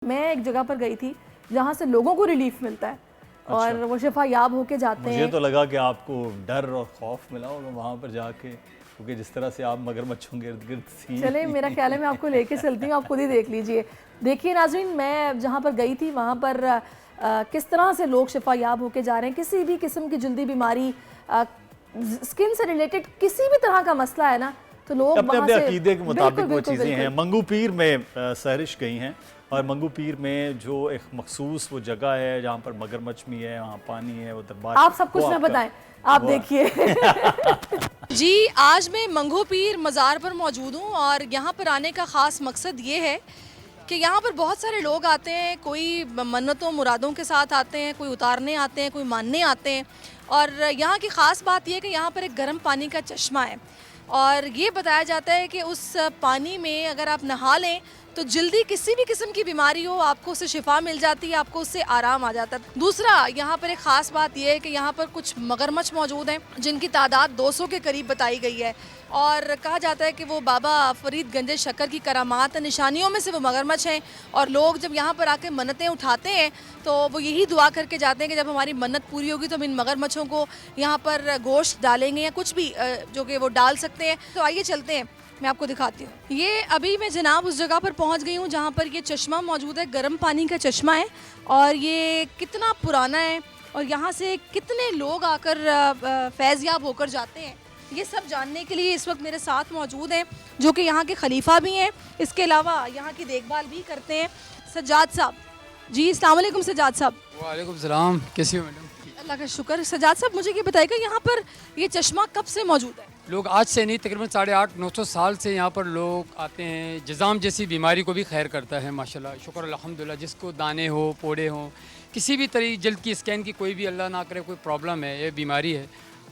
मैं एक जगह पर गई थी जहाँ से लोगों को रिलीफ मिलता है और वो शिफा याब होके जाते हैं। मुझे तो लगा कि आपको डर और खौफ मिला होगा वहाँ पर जाके, क्योंकि जिस तरह से आप मगरमच्छों के इर्द गिर्द थी। चले, मेरा ख्याल है मैं आपको लेके चलती हूँ, आप खुद ही देख लीजिए। देखिए नाज़रीन, मैं जहाँ पर गई थी वहाँ पर किस तरह से लोग शिफा याब होके जा रहे हैं। किसी भी किस्म की जल्दी बीमारी, स्किन से रिलेटेड किसी भी तरह का मसला है ना, तो लोग अपने वहाँ अपने से अकीदे के मुताबिक वो बिल्कुल, चीज़ें हैं। बिल्कुल। मंगू पीर में सहरिश गई हैं और मंगू पीर में जो एक मखसूस वो जगह है जहाँ पर मगरमच्छ भी है, वहाँ पानी है, वो दरबार। आप सब कुछ ना बताएं, आप देखिए। जी, आज मैं मंगू पीर मज़ार पर मौजूद हूँ और यहाँ पर आने का ख़ास मकसद ये है कि यहाँ पर बहुत सारे लोग आते हैं। कोई मन्नतों मुरादों के साथ आते हैं, कोई उतारने आते हैं, कोई मानने आते हैं। और यहाँ की ख़ास बात यह है कि यहाँ पर एक गर्म पानी का चश्मा है और ये बताया जाता है कि उस पानी में अगर आप नहा लें तो जल्दी किसी भी किस्म की बीमारी हो आपको उससे शिफा मिल जाती है, आपको उससे आराम आ जाता है। दूसरा, यहाँ पर एक ख़ास बात यह है कि यहाँ पर कुछ मगरमच्छ मौजूद हैं जिनकी तादाद 200 के करीब बताई गई है और कहा जाता है कि वो बाबा फरीद गंज शक्कर की करामात निशानियों में से वो मगरमच्छ हैं। और लोग जब यहाँ पर आके मन्नतें उठाते हैं तो वो यही दुआ करके जाते हैं कि जब हमारी मन्नत पूरी होगी तो हम इन मगरमच्छों को यहाँ पर गोश्त डालेंगे या कुछ भी जो कि वो डाल सकते हैं। तो आइए चलते हैं, मैं आपको दिखाती हूँ। ये अभी मैं जनाब उस जगह पर पहुँच गई हूँ जहाँ पर ये चश्मा मौजूद है। गर्म पानी का चश्मा है और ये कितना पुराना है और यहाँ से कितने लोग आकर फैज़याब होकर जाते हैं, ये सब जानने के लिए इस वक्त मेरे साथ मौजूद हैं जो कि यहाँ के खलीफा भी हैं, इसके अलावा यहाँ की देखभाल भी करते हैं, सज्जाद साहब। जी अस्सलाम वालेकुम सज्जाद साहब। वालेकुम सलाम, कैसी हो मैडम? अल्लाह का शुक्र। सज्जाद साहब, मुझे ये बताइएगा यहाँ पर ये चश्मा कब से मौजूद है? लोग आज से नहीं, तकरीबन 850-900 साल से यहाँ पर लोग आते हैं। जज़ाम जैसी बीमारी को भी खैर करता है माशाल्लाह, शुक्र अल्हम्दुलिल्लाह। जिसको दाने हो, पोड़े हों, किसी भी तरह जल्द की स्कैन की कोई भी अल्लाह ना करे कोई प्रॉब्लम है, ये बीमारी है,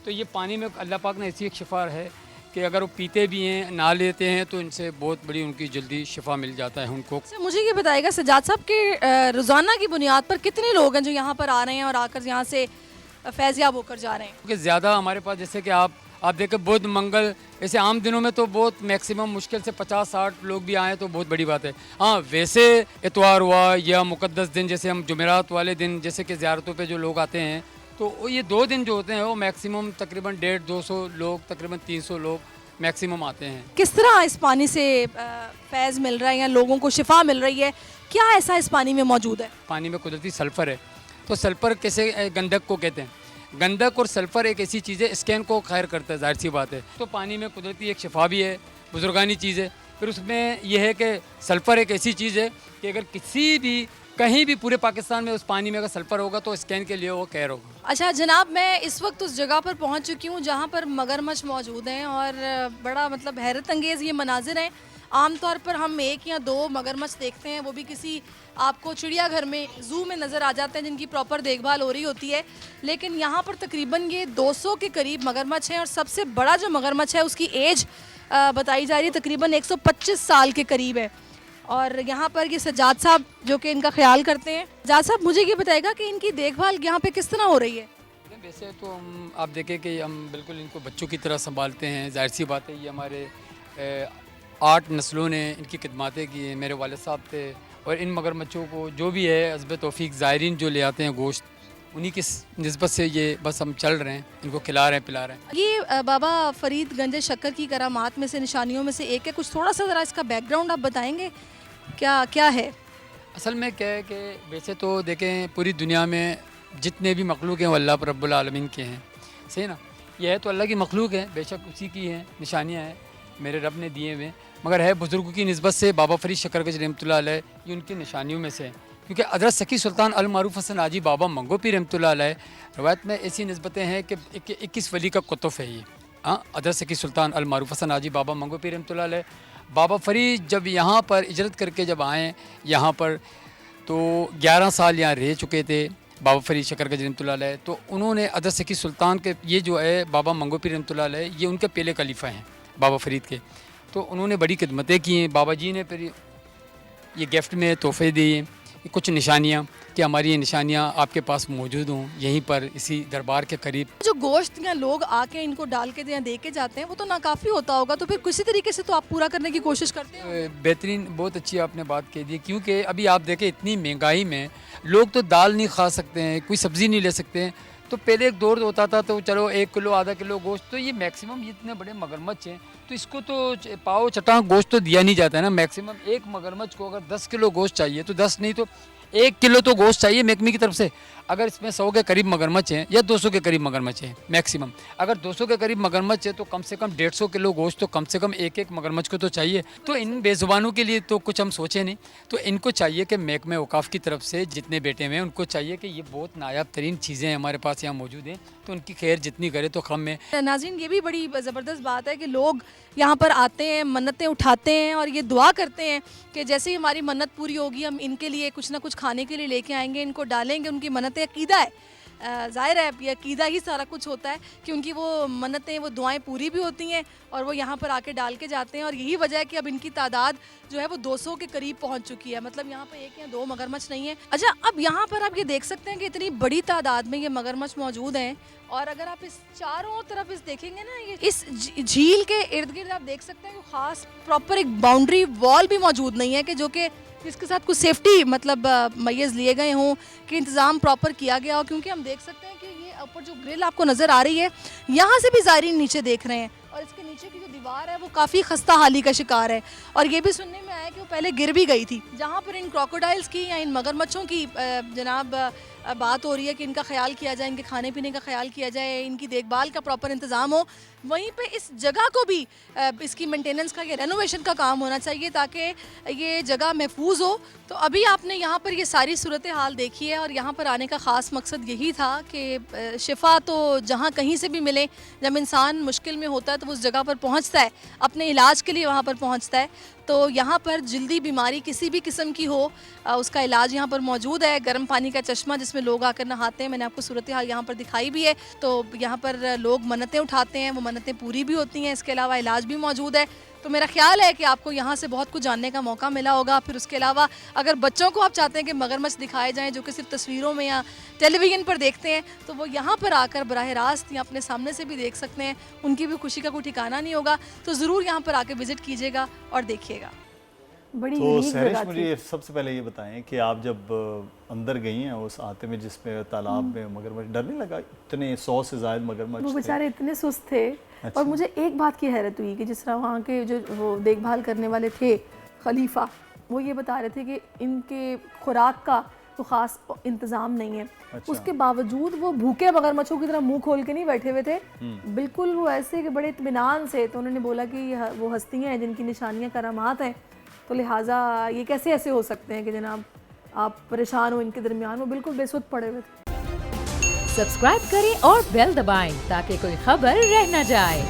तो ये पानी में अल्लाह पाक ने ऐसी एक शिफा है कि अगर वो पीते भी हैं, नहा लेते हैं तो इनसे बहुत बड़ी उनकी जल्दी शिफा मिल जाता है उनको। मुझे ये बताइएगा सज्जाद साहब कि रोज़ाना की बुनियाद पर कितने लोग हैं जो यहाँ पर आ रहे हैं और आकर यहाँ से फैज़याब होकर जा रहे हैं? क्योंकि ज़्यादा हमारे पास, जैसे कि आप देखें बुध मंगल, ऐसे आम दिनों में तो बहुत मैक्सिमम मुश्किल से 50-60 लोग भी आए तो बहुत बड़ी बात है। हाँ, वैसे इतवार हुआ या मुक़द्दस दिन, जैसे हम जुमेरात वाले दिन जैसे कि ज़ियारतों पे जो लोग आते हैं, तो ये 2 दिन जो होते हैं वो मैक्सिमम तकरीबन 150-200 लोग, तकरीबन 300 लोग मैक्सिमम आते हैं। किस तरह इस पानी से फैज़ मिल रहा है या लोगों को शिफा मिल रही है? क्या ऐसा इस पानी में मौजूद है? पानी में कुदरती सल्फ़र है, तो सल्फ़र कैसे गंधक को कहते हैं। गंधक और सल्फ़र एक ऐसी चीज़ है, स्कैन को खैर करता है, जाहिर सी बात है। तो पानी में कुदरती एक शिफा भी है, बुजुर्गानी चीज़ है। फिर उसमें यह है कि सल्फ़र एक ऐसी चीज़ है कि अगर किसी भी कहीं भी पूरे पाकिस्तान में उस पानी में अगर सल्फ़र होगा तो स्कैन के लिए वो खैर होगा। अच्छा जनाब, मैं इस वक्त उस जगह पर पहुंच चुकी हूं जहां पर मगरमच्छ मौजूद हैं और बड़ा मतलब हैरत अंगेज़ ये मनाजिर हैं। आमतौर पर हम 1 या 2 मगरमच्छ देखते हैं, वो भी किसी आपको चिड़ियाघर में, ज़ू में नज़र आ जाते हैं जिनकी प्रॉपर देखभाल हो रही होती है। लेकिन यहाँ पर तकरीबन ये 200 के करीब मगरमच्छ हैं और सबसे बड़ा जो मगरमच्छ है उसकी एज बताई जा रही है तकरीबन 125 साल के करीब है। और यहाँ पर ये सज्जाद साहब जो कि इनका ख्याल करते हैं। सज्जाद साहब, मुझे ये बताएगा कि इनकी देखभाल यहाँ पे किस तरह हो रही है? वैसे तो आप देखें कि हम बिल्कुल इनको बच्चों की तरह संभालते हैं। जाहिर सी बात है, ये हमारे 8 नस्लों ने इनकी खिदमतें की हैं। मेरे वालिद साहब थे और इन मगरमच्छों को जो भी है हस्ब तौफीक ज़ायरीन जो ले आते हैं गोश्त, उन्हीं की निस्बत से ये बस हम चल रहे हैं, इनको खिला रहे हैं, पिला रहे हैं। ये बाबा फरीद गंज शक्कर की करामात में से, निशानियों में से एक है। कुछ थोड़ा सा ज़रा इसका बैकग्राउंड आप बताएंगे, क्या है? असल में क्या है कि वैसे तो देखें पूरी दुनिया में जितने भी मखलूक हैं वो अल्लाह रब्बुल आलमीन के हैं, सही ना। यह है तो अल्लाह की मखलूक है, बेशक उसी की हैं, निशानियाँ हैं मेरे रब ने दिए हुए, मगर है बुज़ुर्गों की निस्बत से बाबा फरीद शक्कर रहमतुल्लाह अलैह, ये उनकी निशानियों में से है। क्योंकि हज़रत सकी सुल्तान अल मारूफ हसन हाजी बाबा मंगू पीर रहमतुल्लाह अलैह, रवायत में ऐसी निस्बतें हैं कि 21 वली का कुतुफ़ है ये। हाँ, हज़रत सकी सुल्तान अल मारूफ हसन हाजी बाबा मंगू पीर रहमतुल्लाह अलैह, बाबा फरीद जब यहाँ पर इजरत करके जब आए यहाँ पर, तो 11 साल यहाँ रह चुके थे बाबा फरीद शक्कर रहमतुल्लाह अलैह। तो उन्होंने हज़रत सकी सुल्तान के, ये जो है बाबा मंगू पीर रहमतुल्लाह अलैह, ये उनके पहले खलीफा हैं बाबा फरीद के। तो उन्होंने बड़ी खिदमतें की हैं। बाबा जी ने फिर ये गिफ्ट में तोहफे दिए, कुछ निशानियाँ। कि हमारी ये निशानियाँ आपके पास मौजूद हों यहीं पर इसी दरबार के करीब। जो गोश्त या लोग आके इनको डाल के या दे के जाते हैं वो तो नाकाफ़ी होता होगा, तो फिर किसी तरीके से तो आप पूरा करने की कोशिश करते हैं। बेहतरीन, बहुत अच्छी आपने बात कह दी, क्योंकि अभी आप देखें इतनी महंगाई में लोग तो दाल नहीं खा सकते हैं, कोई सब्ज़ी नहीं ले सकते हैं। तो पहले एक दौर होता था तो चलो 1 किलो आधा किलो गोश्त, तो ये मैक्सिमम इतने बड़े मगरमच्छ हैं तो इसको तो पाव चटा गोश्त तो दिया नहीं जाता है ना। मैक्सिमम एक मगरमच्छ को अगर 10 किलो गोश्त चाहिए तो 10 नहीं तो 1 किलो तो गोश्त चाहिए महकमे की तरफ से। अगर इसमें 100 के करीब मगरमच्छ हैं या 200 के करीब मगरमच्छ हैं मैक्सिमम, अगर 200 के करीब मगरमच्छ है तो कम से कम 150 किलो गोश्त तो कम से कम एक मगरमच्छ को तो चाहिए। तो इन बेजुबानों के लिए तो कुछ हम सोचे नहीं, तो इनको चाहिए कि महकमे औकाफ की तरफ से जितने बेटे में उनको चाहिए कि ये बहुत नायाब तरीन चीज़ें हमारे पास यहाँ मौजूद हैं, तो उनकी खैर जितनी करे तो कम में। नाज़रीन, ये भी बड़ी ज़बरदस्त बात है कि लोग यहाँ पर आते हैं, मन्नतें उठाते हैं और ये दुआ करते हैं कि जैसे ही हमारी मन्नत पूरी होगी हम इनके लिए कुछ ना कुछ खाने के लिए लेके आएंगे, इनको डालेंगे। उनकी मन्नतें अकीदा है, ज़ाहिर है ये अकीदा ही सारा कुछ होता है कि उनकी वो मन्नतें वो दुआएं पूरी भी होती हैं और वो यहाँ पर आके डाल के जाते हैं। और यही वजह है कि अब इनकी तादाद जो है वो 200 के करीब पहुँच चुकी है। मतलब यहाँ पे 1 या 2 मगरमच्छ नहीं है। अच्छा, अब यहाँ पर आप ये देख सकते हैं कि इतनी बड़ी तादाद में ये मगरमच्छ मौजूद हैं और अगर आप इस चारों तरफ इस देखेंगे ना, ये इस झील के इर्द गिर्द आप देख सकते हैं कि ख़ास प्रॉपर एक बाउंड्री वॉल भी मौजूद नहीं है कि जो कि जिसके साथ कुछ सेफ्टी मतलब मैज़ लिए गए हों कि इंतज़ाम प्रॉपर किया गया हो। क्योंकि हम देख सकते हैं कि ये ऊपर जो ग्रिल आपको नज़र आ रही है यहाँ से भी ज़ायरीन नीचे देख रहे हैं और इसके नीचे की जो दीवार है वो काफ़ी खस्ता हाली का शिकार है। और ये भी सुनने में आया कि वो पहले गिर भी गई थी। जहाँ पर इन क्रोकोडाइल्स की या इन मगरमच्छों की जनाब बात हो रही है कि इनका ख्याल किया जाए, इनके खाने पीने का ख्याल किया जाए, इनकी देखभाल का प्रॉपर इंतज़ाम हो, वहीं पे इस जगह को भी इसकी मेंटेनेंस का या रेनोवेशन का काम होना चाहिए ताकि ये जगह महफूज हो। तो अभी आपने यहाँ पर ये सारी सूरत हाल देखी है और यहाँ पर आने का ख़ास मकसद यही था कि शिफा तो जहाँ कहीं से भी मिले, जब इंसान मुश्किल में होता है तो उस जगह पर पहुँचता है, अपने इलाज के लिए वहाँ पर पहुँचता है। तो यहाँ पर जल्दी बीमारी किसी भी किस्म की हो उसका इलाज यहाँ पर मौजूद है। गर्म पानी का चश्मा जिसमें लोग आकर नहाते हैं, मैंने आपको सूरत हाल यहाँ पर दिखाई भी है। तो यहाँ पर लोग मन्नतें उठाते हैं, वो मन्नतें पूरी भी होती हैं। इसके अलावा इलाज भी मौजूद है। तो मेरा ख्याल है कि आपको यहाँ से बहुत कुछ जानने का मौका मिला होगा। फिर उसके अलावा अगर बच्चों को आप चाहते हैं कि मगरमच्छ दिखाए जाएँ जो कि सिर्फ तस्वीरों में या टेलीविज़न पर देखते हैं, तो वो यहाँ पर आकर बराह रास्त या अपने सामने से भी देख सकते हैं। उनकी भी खुशी का कोई ठिकाना नहीं होगा। तो ज़रूर यहाँ पर आके विज़िट कीजिएगा और देखिएगा। बड़ी तो यूनिक सहरिश, जगह मुझे थी। सबसे पहले ये बताएं कि आप जब अंदर गई हैं उस आते में जिसमें तालाब में मगरमच्छ, डर नहीं लगा? इतने 100 से ज़ायद मगरमच्छ वो थे। बेचारे इतने सुस्त थे। अच्छा। और मुझे एक बात की हैरत हुई कि जिस तरह वहाँ के जो वो देखभाल करने वाले थे खलीफा, वो ये बता रहे थे कि इनके खुराक का तो ख़ास इंतज़ाम नहीं है। अच्छा। उसके बावजूद वो भूखे मगरमच्छों की तरह मुंह खोल के नहीं बैठे हुए थे, बिल्कुल वो ऐसे कि बड़े इत्मीनान से। तो उन्होंने बोला कि वो हस्तियाँ हैं जिनकी निशानियाँ करामात हैं, तो लिहाजा ये कैसे ऐसे हो सकते हैं कि जनाब आप परेशान हो इनके दरमियान। वो बिल्कुल बेसुध पड़े हुए थे। सब्सक्राइब करें और बेल दबाएं ताकि कोई खबर रह न जाए।